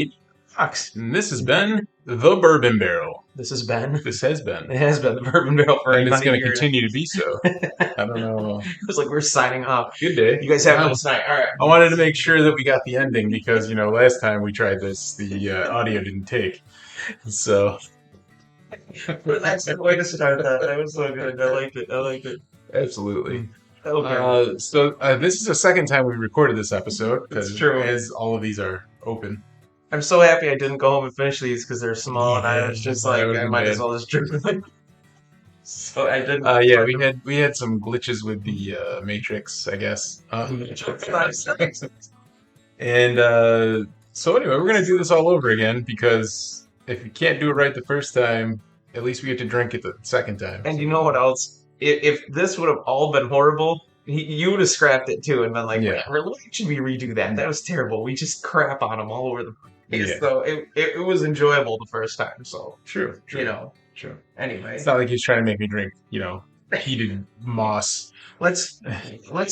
8. Fox. And this has been the Bourbon Barrel. This has been. This has been. It has been the Bourbon Barrel for And it's about a going to year. continue to be so. I don't know. It was like we're signing off. Good day. You guys have a nice night. All right. I wanted to make sure that we got the ending because, last time we tried this, the audio didn't take. So. That's the way to start that. That was so good. I liked it. Absolutely. Okay. So this is the second time we recorded this episode. That's true. As all of these are open. I'm so happy I didn't go home and finish these because they're small, and I Yeah, was just that like, would've I been might bad. as well just drink them. So I didn't. We had some glitches with the Matrix, I guess. And so anyway, we're gonna do this all over again because if you can't do it right the first time, at least we get to drink it the second time. And you know what else? If this would have all been horrible, you would have scrapped it too and been like, Yeah. really? Should we redo that? That was terrible. We just crap on them all over the place. Yeah. So it was enjoyable the first time. So, True. True. Anyway, It's not like he's trying to make me drink, heated moss. let's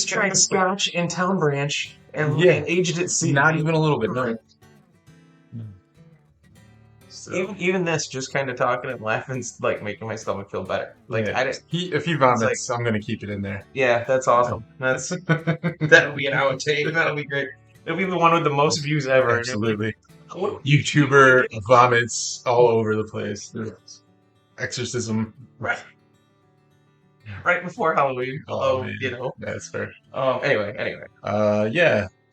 try Scotch and Town Branch and aged it. Not even a little bit, no. So. Even this, just kind of talking and laughing, like making my stomach feel better. Like if he vomits, I'm gonna keep it in there. Yeah, that's awesome. That'll be an outtake. That'll be great. It'll be the one with the most views ever. Absolutely. YouTuber vomits all over the place. There's exorcism. Right before Halloween. Oh, that's fair. Anyway.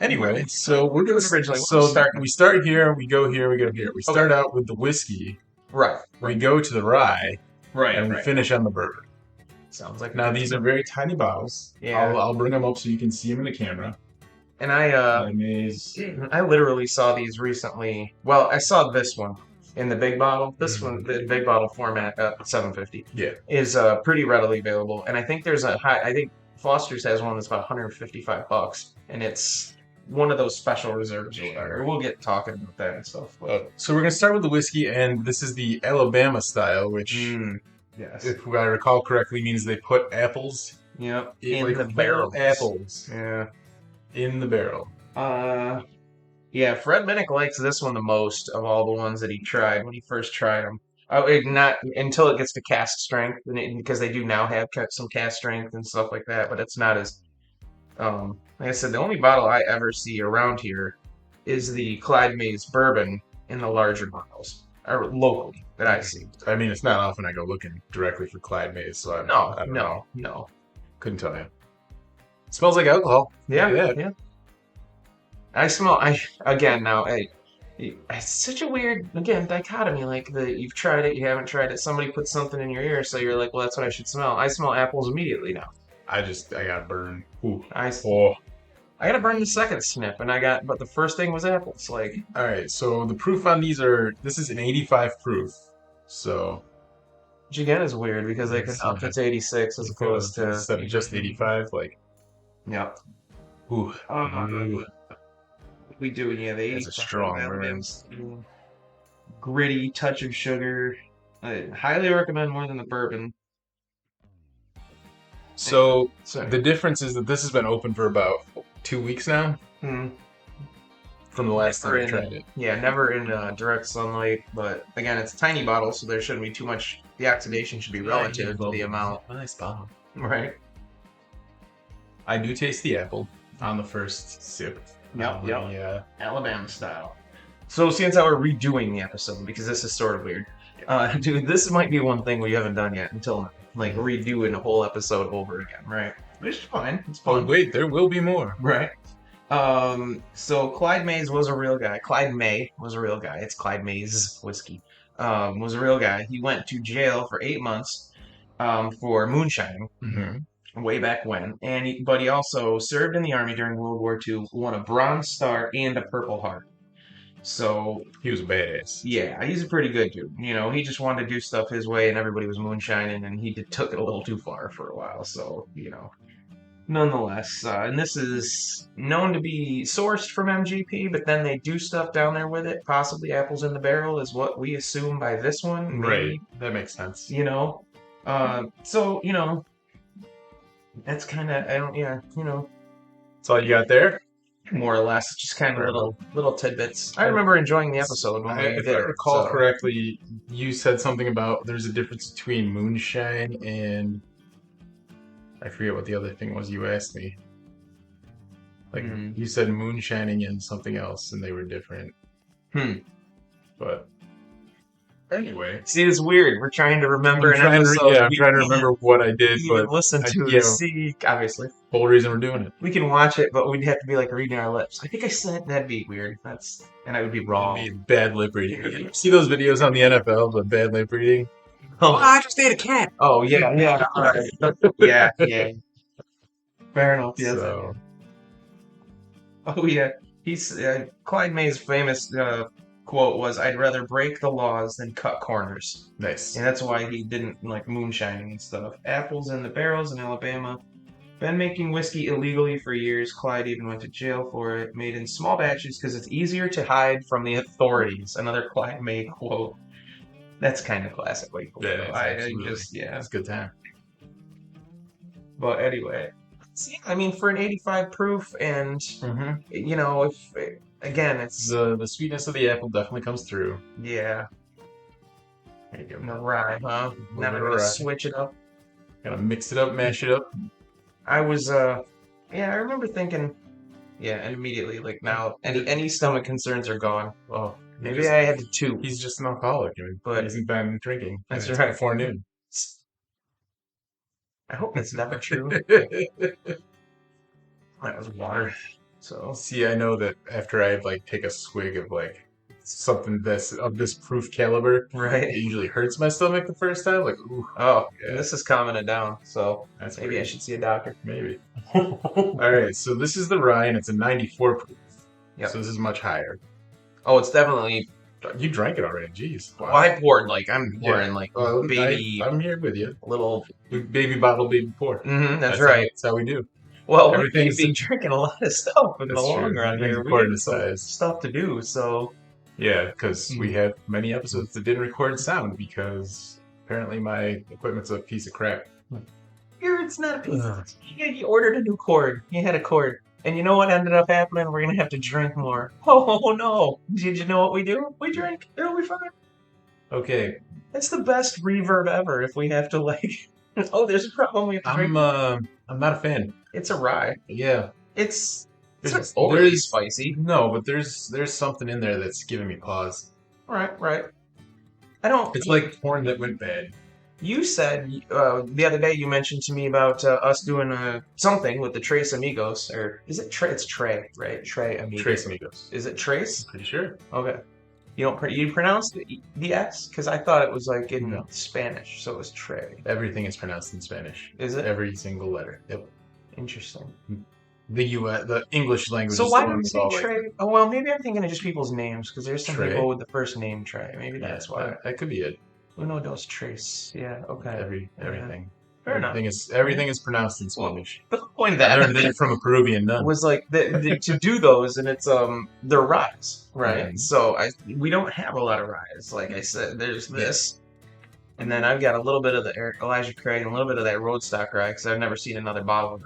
Anyway, so we're doing originally. We start here, we go here, we go here. We start out with the whiskey. Right. We go to the rye. Right. And we finish on the bourbon. Sounds like. Now these are very tiny bottles. Yeah. I'll bring them up so you can see them in the camera. And I literally saw these recently. Well, I saw this one in the big bottle. This one, the big bottle format, $7.50. Yeah. Is pretty readily available. And I think there's I think Foster's has one that's about $155, and it's one of those special reserves or whatever. We'll get talking about that and stuff. So we're gonna start with the whiskey, and this is the Alabama style, which, yes, if I recall correctly, means they put apples. Yep. In the barrel. Apples. Yeah. In the barrel. Yeah, Fred Minnick likes this one the most of all the ones that he tried when he first tried them. Not until it gets to cask strength, because they do now have some cask strength and stuff like that, but it's not as. Like I said, the only bottle I ever see around here is the Clyde Mays Bourbon in the larger bottles, or locally that I see. I mean, it's not often I go looking directly for Clyde Mays, so I don't know. Couldn't tell you. It smells like alcohol. Yeah. I smell. It's such a weird dichotomy. Like you've tried it, you haven't tried it. Somebody puts something in your ear, so you're like, well, that's what I should smell. I smell apples immediately now. I got burned. Ooh. I got to burn the second sniff, but the first thing was apples. Like, all right. So the proof on these this is an 85 proof. So, which again is weird because they can up it to 86 as opposed to instead of just 85. Like, yeah. Ooh. We do, the 85. It's a strong burn. Gritty touch of sugar. I highly recommend more than the bourbon. So the difference is that this has been open for about 2 weeks now. From the last time I tried it. Yeah, never in direct sunlight, but again, it's a tiny bottle, so there shouldn't be too much. The oxidation should be relative to the amount. Nice bottle. Right. I do taste the apple on the first sip. Yep. Yeah. Alabama style. So since we're redoing the episode, because this is sort of weird, dude, this might be one thing we haven't done yet until now. Like redoing a whole episode over again, right? Which is fine. It's fun. Oh, wait, there will be more. Right. So Clyde Mays was a real guy. Clyde May was a real guy. It's Clyde Mays whiskey. Was a real guy. He went to jail for 8 months for moonshining. Way back when, but he also served in the army during World War II, won a Bronze Star and a Purple Heart. So he was a badass. Yeah, he's a pretty good dude. He just wanted to do stuff his way, and everybody was moonshining, and he took it a little too far for a while. So nonetheless, and this is known to be sourced from MGP, but then they do stuff down there with it. Possibly apples in the barrel is what we assume by this one. Maybe. Right, that makes sense. So that's kind of, that's all you got there? more or less, just kind of little tidbits. I remember enjoying the episode when we If did I it. recall So. correctly, you said something about there's a difference between moonshine and I forget what the other thing was you asked me. Like you said moonshining and something else, and they were different. But anyway, See, it's weird. We're trying to remember an episode. yeah, I'm trying to remember what I did, Even but listen to yeah, see, obviously. whole reason we're doing it. We can watch it, but we'd have to be like reading our lips. I think I said that'd be weird. And I would be wrong. I mean, bad lip reading. You see those videos on the NFL, but bad lip reading? Oh, I just ate a cat. Oh yeah. All right. Yeah. Fair enough. Yes. So. Oh yeah. He's Clyde May's famous quote was, "I'd rather break the laws than cut corners." Nice. And that's why he didn't like moonshining and stuff. Apples in the barrels in Alabama. Been making whiskey illegally for years. Clyde even went to jail for it. Made in small batches because it's easier to hide from the authorities. Another Clyde May quote. That's kind of classic. Like, Yeah, I just it's a good time. But anyway, see, I mean, for an 85 proof, and you know, if again, it's the sweetness of the apple definitely comes through. Yeah. There you go. No rye, huh? Now we're gonna switch it up. Gotta mix it up, mash it up. I was I remember thinking, and immediately like now any stomach concerns are gone. Oh, maybe I had to. He's just an alcoholic, but he hasn't been drinking. That's right. Before noon. I hope that's never true. That was water. So see, I know that after I like take a swig of like something that's of this proof caliber, right, it usually hurts my stomach the first time. Like, ooh, this is calming it down. So that's maybe weird. I should see a doctor. Maybe. All right, so this is the rye, and it's a 94 proof. Yep. So this is much higher. Oh, it's definitely. You drank it already. Jeez. Wow. Well, I poured I'm pouring baby. I'm here with you. Little baby bottle, baby pour. That's right. That's how we do. Well, we've been drinking a lot of stuff in the long run here. We have some stuff to do, so. Yeah, because we have many episodes that didn't record sound because apparently my equipment's a piece of crap. It's not a piece of You ordered a new cord. You had a cord. And you know what ended up happening? We're going to have to drink more. Oh, no. Did you know what we do? We drink. It'll be fine. Okay. It's the best reverb ever if we have to, like... oh, there's a problem. We have to drink. I'm not a fan. It's a rye. Yeah. It's not overly spicy. No, but there's something in there that's giving me pause. Right. I don't... It's like porn that went bad. You said the other day you mentioned to me about us doing something with the Tres Amigos, or is it Trey? It's Trey, right? Trey Amigos. Tres Amigos. Is it Trace? Pretty sure. Okay. You pronounce the S? Because I thought it was like in Spanish, so it was Trey. Everything is pronounced in Spanish. Is it? Every single letter. Yep. Interesting. The English language. So why do you say Trey? Oh well, maybe I'm thinking of just people's names because there's some people with the first name Trey. Maybe that's why. That could be it. Uno, dos, tres. Yeah, okay. Everything. Fair enough. Everything is pronounced in Spanish. But the point of that, I learned that from a Peruvian nun. Was like to do those, and it's they're ryes, right? So we don't have a lot of ryes. Like I said, there's this, and then I've got a little bit of the Elijah Craig and a little bit of that Roadstock rye because I've never seen another bottle of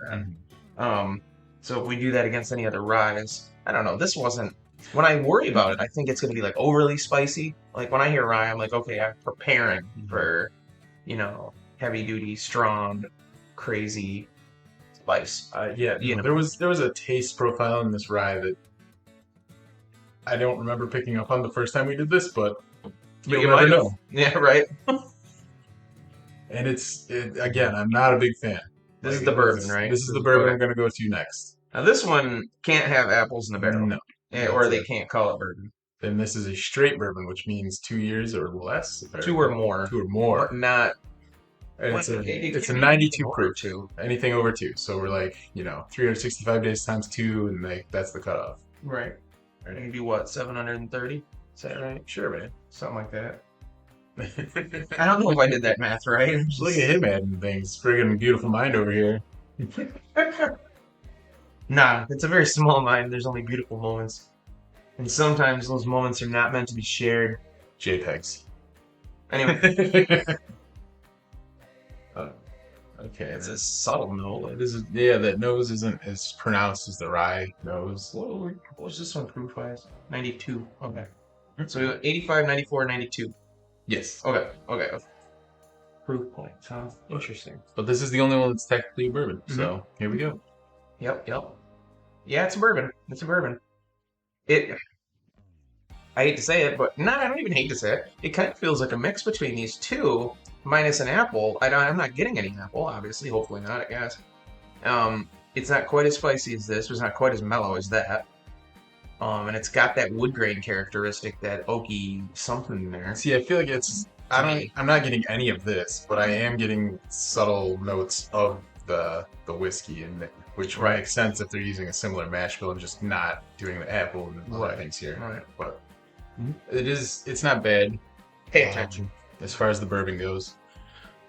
that. So if we do that against any other ryes, I don't know. This wasn't. When I worry about it, I think it's going to be like overly spicy. Like when I hear rye, I'm like, okay, I'm preparing for, heavy duty, strong, crazy spice. There was a taste profile in this rye that I don't remember picking up on the first time we did this, but you'll never know. Yeah, right. And again, I'm not a big fan. This is the bourbon, right? This is the bourbon I'm going to go to next. Now this one can't have apples in the barrel. No. Or they can't call it bourbon. Then this is a straight bourbon, which means 2 years or less. 2 or more. 2 or more. But not... It's a 92 proof. 2. Anything over 2. So we're like, 365 days times 2, and that's the cutoff. Right. Maybe what, 730? Is that right? Sure, man. Something like that. I don't know if I did that math right. Look at him adding things. Friggin' beautiful mind over here. Nah, it's a very small mind. There's only beautiful moments. And sometimes those moments are not meant to be shared. JPEGs. Anyway. Okay, It's a subtle note. that nose isn't as pronounced as the rye nose. What was this one proof wise? 92. Okay. So we went 85, 94, 92. Yes. Okay. Proof points, huh? Interesting. But this is the only one that's technically a bourbon. So here we go. Yep. Yeah, it's a bourbon. It's a bourbon. It. I hate to say it, but I don't even hate to say it. It kind of feels like a mix between these two, minus an apple. I'm not getting any apple, obviously. Hopefully not, I guess. It's not quite as spicy as this. It's not quite as mellow as that. And it's got that wood grain characteristic, that oaky something there. See, I feel like I'm not getting any of this, but I am getting subtle notes of the whiskey in it, which makes sense if they're using a similar mash bill and just not doing the apple and other things here. Right. But it's not bad. Pay attention. As far as the bourbon goes.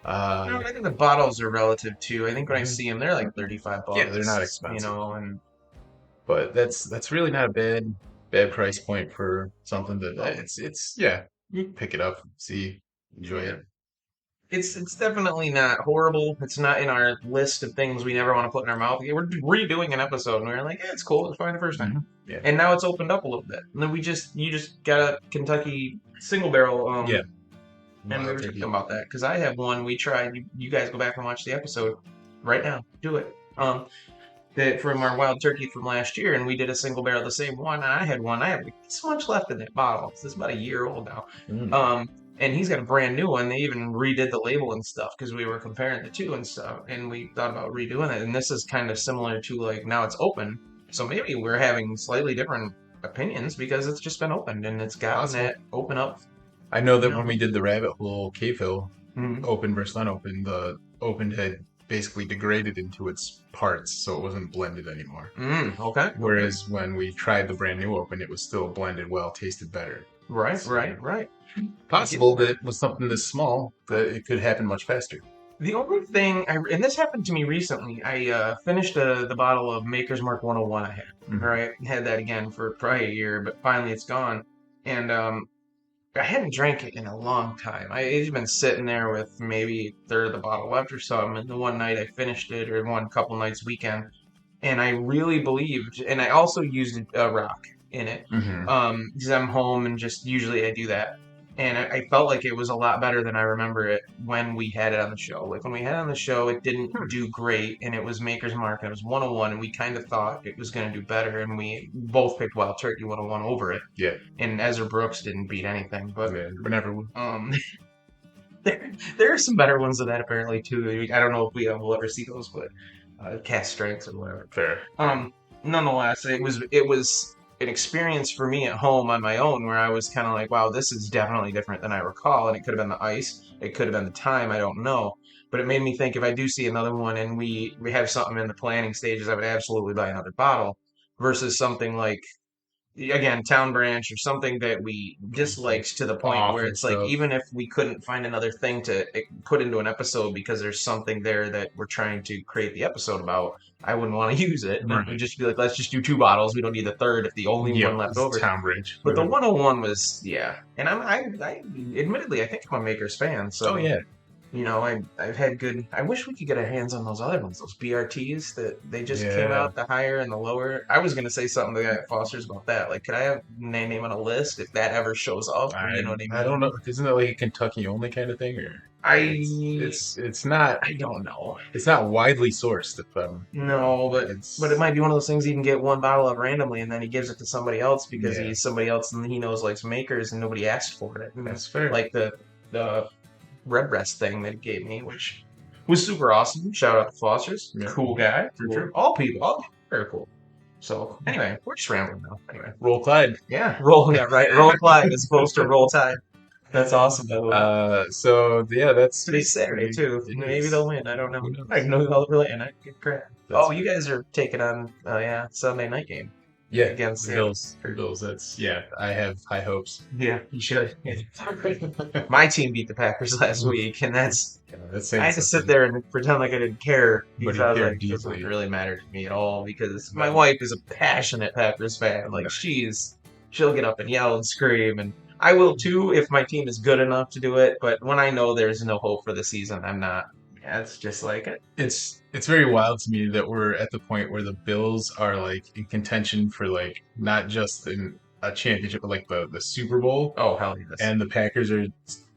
I think the bottles are relative too. I think when I see them, they're like $35. Yeah, they're not expensive. And but that's really not a bad price point for something that it's you can pick it up, see, enjoy it. It's definitely not horrible. It's not in our list of things we never want to put in our mouth. We're redoing an episode, and we were like, it's cool. It's fine the first time. Yeah. And now it's opened up a little bit. And then you just got a Kentucky single barrel. And we were talking about that because I have one we tried. You guys go back and watch the episode right now. Do it. That from our wild turkey from last year, and we did a single barrel, the same one. And I had one. I have so much left in that bottle. This is about a year old now. And he's got a brand new one. They even redid the label and stuff because we were comparing the two and stuff. And we thought about redoing it. And this is kind of similar to like now it's open. So maybe we're having slightly different opinions because it's just been opened and it's gotten that open up. I know that when we did the rabbit hole cave fill, open versus unopened, the opened had basically degraded into its parts, so it wasn't blended anymore. Okay. Whereas when we tried the brand new open, it was still blended well, tasted better. Right. Possible that with something this small, that it could happen much faster. The only thing, and this happened to me recently, I finished the bottle of Maker's Mark 101 I had. Right, had that again for probably a year, but finally it's gone. And I hadn't drank it in a long time. It's been sitting there with maybe a third of the bottle left or something. And the one night I finished it, or one couple nights weekend, and I really believed, and I also used a rock in it because I'm home and just usually I do that. And I felt like it was a lot better than I remember it when we had it on the show. Like when we had it on the show, it didn't do great, and it was Maker's Mark, and it was 101, and we kind of thought it was going to do better, and we both picked Wild Turkey 101 over it. Yeah. And Ezra Brooks didn't beat anything, but whenever. There are some better ones than that apparently too. I don't know if we'll ever see those, but cast strengths or whatever. Fair. Nonetheless, it was an experience for me at home on my own where I was kind of like, wow, this is definitely different than I recall. And it could have been the ice. It could have been the time. I don't know. But it made me think if I do see another one and we have something in the planning stages, I would absolutely buy another bottle versus something like, again, Town Branch or something that we disliked to the point where it's like, even if we couldn't find another thing to put into an episode because there's something there that we're trying to create the episode about, I wouldn't want to use it. And we'd just be like, let's just do 2 bottles. We don't need the third if the only one left over. Town Branch. But the 101 was, and I admittedly, I think I'm a Maker's fan. So, I've had good. I wish we could get our hands on those other ones, those BRTs that they just came out, the higher and the lower. I was going to say something to the guy at Foster's about that. Like, could I have name on a list if that ever shows up? You know what I mean? I don't know. Isn't that like a Kentucky only kind of thing? Or it's not. I don't know. It's not widely sourced. No, but it might be one of those things you can get one bottle of randomly and then he gives it to somebody else because he's somebody else and he knows likes Makers and nobody asked for it. That's fair. Like the Redbreast thing that he gave me, which was super awesome. Shout out to Foster's. Cool guy. For sure. All people very cool. So anyway, we're just rambling now. Anyway. Roll Clyde. Roll Clyde as opposed to Roll Tide. That's awesome. That's today's Saturday too. Maybe they'll win. I don't know. I know they'll really and I get crap. You guys are taking on Sunday night game. Yeah, against the Bills. That's I have high hopes. Yeah, you should. My team beat the Packers last week, and I had to sit there and pretend like I didn't care because I was like, it doesn't really matter to me at all because my wife is a passionate Packers fan. Like she'll get up and yell and scream, and I will too if my team is good enough to do it. But when I know there's no hope for the season, I'm not. Yeah, it's just like it. It's very wild to me that we're at the point where the Bills are like in contention for like not just in a championship, but like the Super Bowl, Oh, hell yes. and the Packers are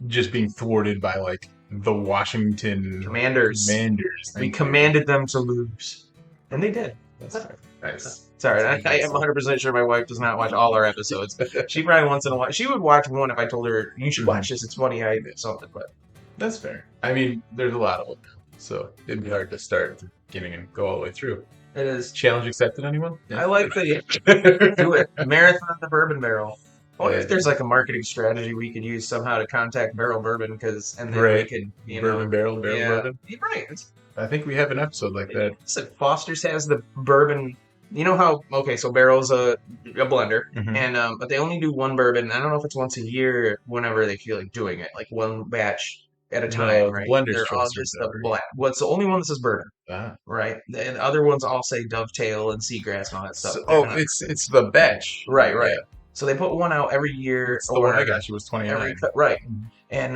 just being thwarted by like the Washington Commanders. Commanders. We Thank you. commanded them to lose. And they did. That's fair. Nice. Sorry, That's I am 100% sure my wife does not watch all our episodes. She probably once in a while. She would watch one if I told her, you should watch this. It's funny. I did something, but That's fair. I mean, there's a lot of them, so it'd be hard to start at the beginning and go all the way through. it is. Challenge accepted, anyone? I like the do it. Marathon the bourbon barrel. Well, if there's like a marketing strategy we could use somehow to contact Barrel Bourbon, and then we could, Bourbon barrel bourbon. You're right. I think we have an episode like that. Listen, Foster's has the bourbon. You know how? Okay, so Barrel's a blender, and but they only do one bourbon. I don't know if it's once a year, whenever they feel like doing it, like one batch at a time, right? Blenders They're all just the black. What's the only one that says bourbon, right? The other ones all say Dovetail and Seagrass and all that stuff. So, it's the batch, right? Yeah. So they put one out every year. The one I got you was 29. Right. And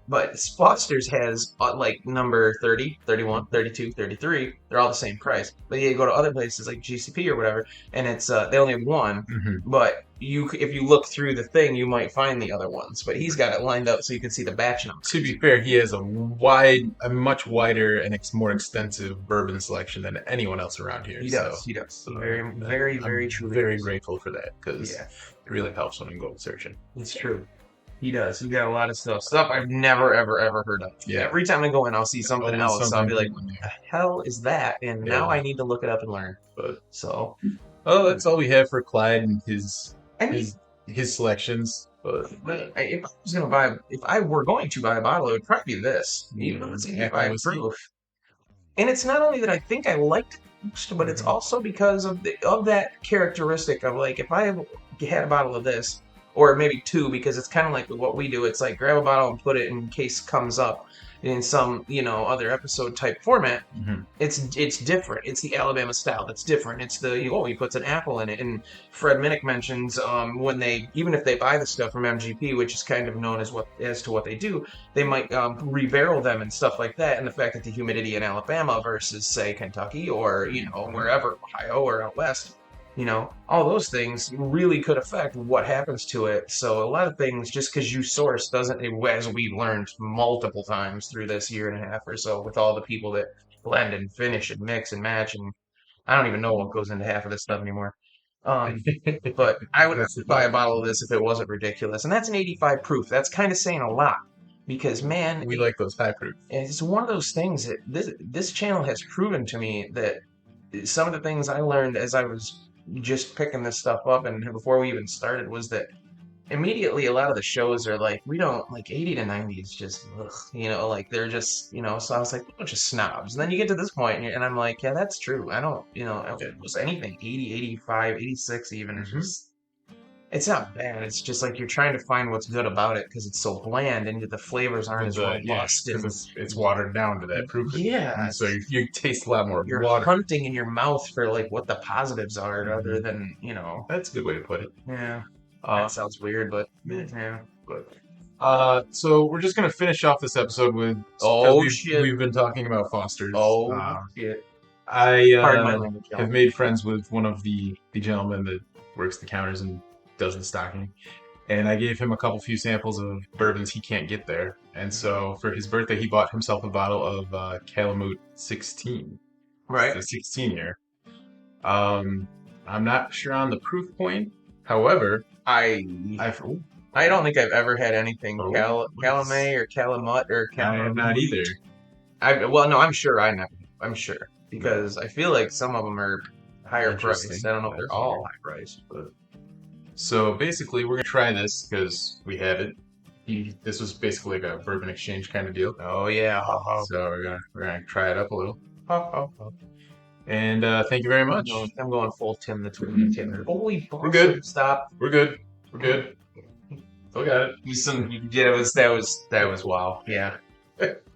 but Foster's has like number 30, 31, 32, 33. They're all the same price. But you go to other places like GCP or whatever, and it's they only have one. But if you look through the thing, you might find the other ones. But he's got it lined up so you can see the batch number. To be fair, he has a much wider and more extensive bourbon selection than anyone else around here. He does. He does. So very true. Very grateful for that because it really helps when I'm going searching. It's true. He does. He's got a lot of stuff I've never ever heard of. Yeah. Every time I go in, I'll see something else. I'll be like, "What the hell is that?" And now I need to look it up and learn. But so, that's all we have for Clyde and his selections. But if I were going to buy a bottle, it would probably be this. Even though it's 85 proof. And it's not only that I think I liked it most, but it's also because of that characteristic of like if I had a bottle of this. Or maybe two, because it's kind of like what we do. It's like grab a bottle and put it in case comes up in some other episode type format. It's different. It's the Alabama style that's different. It's he puts an apple in it. And Fred Minnick mentions when even if they buy the stuff from MGP, which is kind of known as to what they do, they might rebarrel them and stuff like that. And the fact that the humidity in Alabama versus say Kentucky or wherever, Ohio or out west. All those things really could affect what happens to it. So a lot of things, just because you source doesn't, as we learned multiple times through this year and a half or so with all the people that blend and finish and mix and match. And I don't even know what goes into half of this stuff anymore. But I would buy a bottle of this if it wasn't ridiculous. And that's an 85 proof. That's kind of saying a lot. Because, man... We like those high proof. It's one of those things that this channel has proven to me that some of the things I learned as I was just picking this stuff up and before we even started was that immediately a lot of the shows are like, we don't like 80 to 90 is just like they're just so I was like a bunch of snobs. And then you get to this point and I'm like, yeah, that's true. I don't it was anything 80, 85, 86 even. It's just it's not bad. It's just like you're trying to find what's good about it because it's so bland and the flavors aren't as robust. Because it's watered down to that proof. Yeah. So you taste a lot more you're water. Hunting in your mouth for like what the positives are rather than, That's a good way to put it. Yeah. That sounds weird, but yeah. But so we're just gonna finish off this episode with shit. We've been talking about Foster's. Shit. I have made friends with one of the gentlemen that works the counters and does the stocking, and I gave him a few samples of bourbons he can't get there, and so for his birthday he bought himself a bottle of Calamute 16. Right. It's a 16 year. I'm not sure on the proof point. However, I don't think I've ever had anything Calumet or Calamut or Calamut. I have not either. I'm sure I'm sure because I feel like some of them are higher priced. I don't know if they're all high priced, but. So basically, we're gonna try this because we have it. This was basically like a bourbon exchange kind of deal. Oh yeah. So we're gonna try it up a little. And thank you very much. I'm going full Tim the Twin. Holy we're good. Stop. We're good. Still got it. That was wow. Yeah.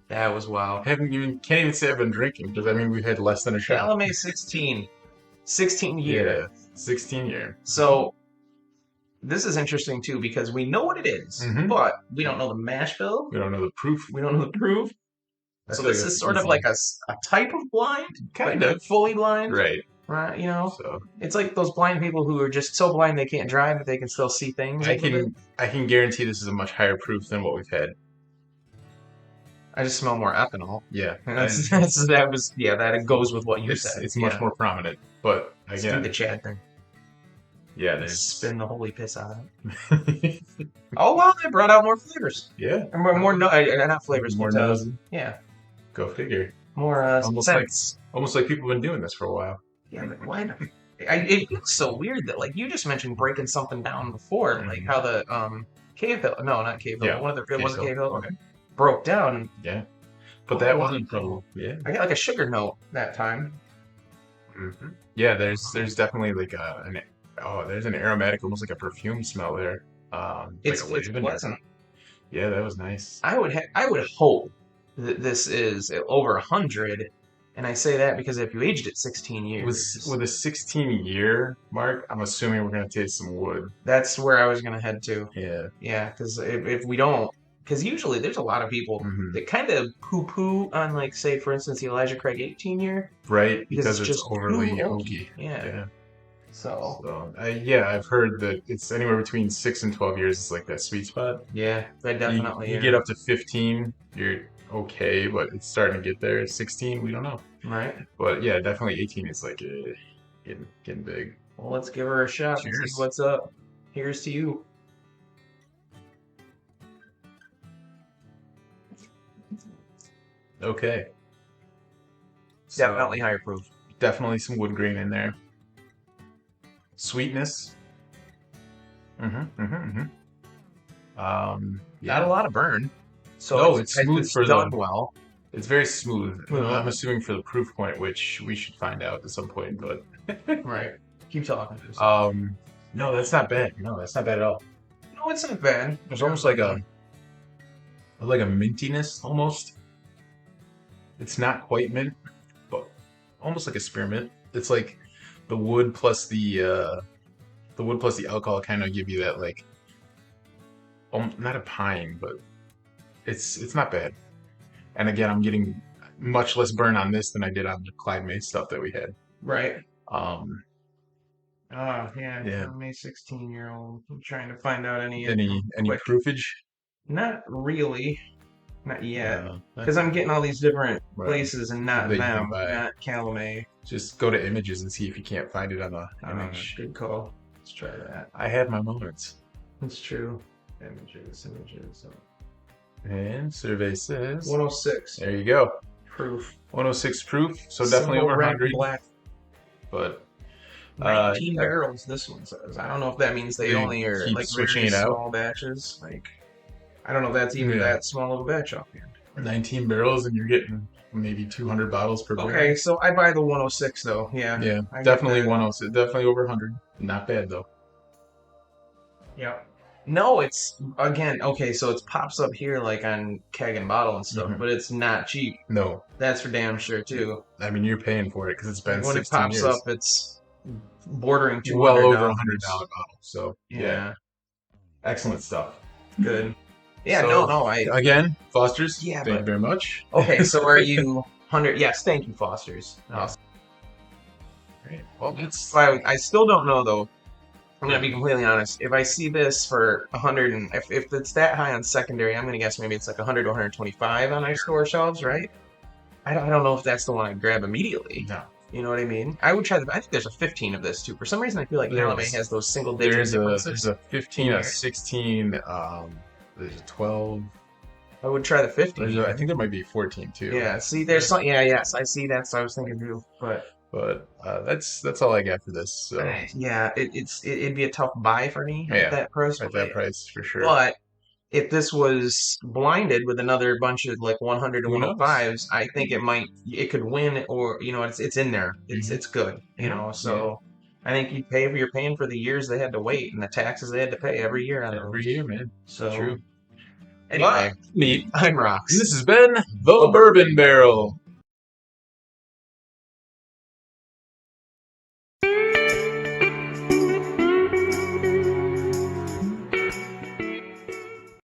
That was wow. Can't even say I've been drinking. Does that mean we've had less than a shot? Calumet 16 year. Yeah, 16 year. So. This is interesting too because we know what it is, but we don't know the mash bill. We don't know the proof. So this is sort of like a type of blind, kind but of not fully blind, right? right? You know, So it's like those blind people who are just so blind they can't drive, but they can still see things. I can guarantee this is a much higher proof than what we've had. I just smell more ethanol. Yeah, That goes with what you said. It's much more prominent, but Let's do again, the Chad thing. yeah, there's Spin the holy piss out of it. Oh wow, they brought out more flavors. yeah, And more not flavors, more but nose. yeah, Go figure. more scents. Almost like people have been doing this for a while. Yeah, but why? It feels so weird that like you just mentioned breaking something down before, like how the cave hill. No, not cave hill. Yeah, one of the it was Cave cave hill. Hill. Okay, broke down. Yeah, but that wasn't trouble. Yeah, I got like a sugar note that time. Yeah, there's definitely like there's an aromatic, almost like a perfume smell there. It's like a lavender. pleasant. Yeah, that was nice. I would hope that this is over 100, and I say that because if you aged it 16 years, With a 16-year mark, I'm assuming we're gonna taste some wood. that's where I was gonna head to. Yeah, Yeah, because if we don't, because usually there's a lot of people that kind of poo-poo on, like, say, for instance, the Elijah Craig 18-year. right, because it's just overly too oaky. Yeah. So I've heard that it's anywhere between 6 and 12 years is like that sweet spot. yeah, I definitely. You get up to 15, you're okay, but it's starting to get there. 16, we don't know. Right. But yeah, definitely 18 is like getting big. Well, let's give her a shot and see what's up. Here's to you. Okay. Definitely higher proof. Definitely some wood grain in there. Sweetness. Not Yeah. a lot of burn. So No, it's smooth it's for done the- well. It's very smooth. Mhm. I'm assuming for the proof point, which we should find out at some point, but Right. Keep talking. no, that's not bad. No, that's not bad at all. No, it's not bad. There's almost like a mintiness almost. It's not quite mint, but almost like a spearmint. It's like the wood plus the alcohol kind of give you that like not a pine, but it's not bad. And again, I'm getting much less burn on this than I did on the Clyde made stuff that we had. Right. Yeah. I'm a 16-year-old. I'm trying to find out any quick- proofage? Not really. Not yet. Yeah. Because I'm getting all these different Right. places and not That you them, can buy. not Calumet. Just go to images and see if you can't find it on the image. Good call. Let's try that. I had my moments. That's true. Images. So. And survey says 106. there you go. Proof. 106 proof, so definitely over 100. Black. But 19 barrels, this one says. I don't know if that means they only are keep like switching very it out. small batches. Like, I don't know if that's even that small of a batch offhand. 19 barrels, and you're getting maybe 200 bottles per barrel. Okay, so I buy the 106 though. Yeah. Yeah, I definitely get that. 106. Definitely over 100. Not bad though. Yeah. No, it's again okay. So it pops up here like on keg and bottle and stuff, but it's not cheap. No, That's for damn sure too. I mean you're paying for it because it's been When it 16 pops years. up, it's bordering $200. Well over $100 bottle. So Yeah. excellent stuff. Good. Yeah. So, No. I again, Foster's. Yeah, Thank you very much. okay. So are you 100? Yes. Thank you, Foster's. Awesome. Great. Well, it's I still don't know though. I'm gonna be completely honest. If I see this for 100, and if it's that high on secondary, I'm gonna guess maybe it's like 100 to 125 on our store shelves, right? I don't know if that's the one I'd grab immediately. no. You know what I mean? I would try I think there's a 15 of this too. For some reason, I feel like Calumet has those single digit There's differences. a 15, a 16. There's a 12. I would try the 15. I think there might be 14 too. Yeah. See, there's some. Yeah. Yes, I see that. So I was thinking too, but. That's all I got for this. So Yeah, it'd be a tough buy for me at that price. at that price for sure. But if this was blinded with another bunch of like 100 to 105s, I think it could win, or it's in there. It's good, So I think you're paying for the years they had to wait and the taxes they had to pay every year on every year, man. So True. Anyway, neat. I'm Rox. This has been the Bourbon Barrel.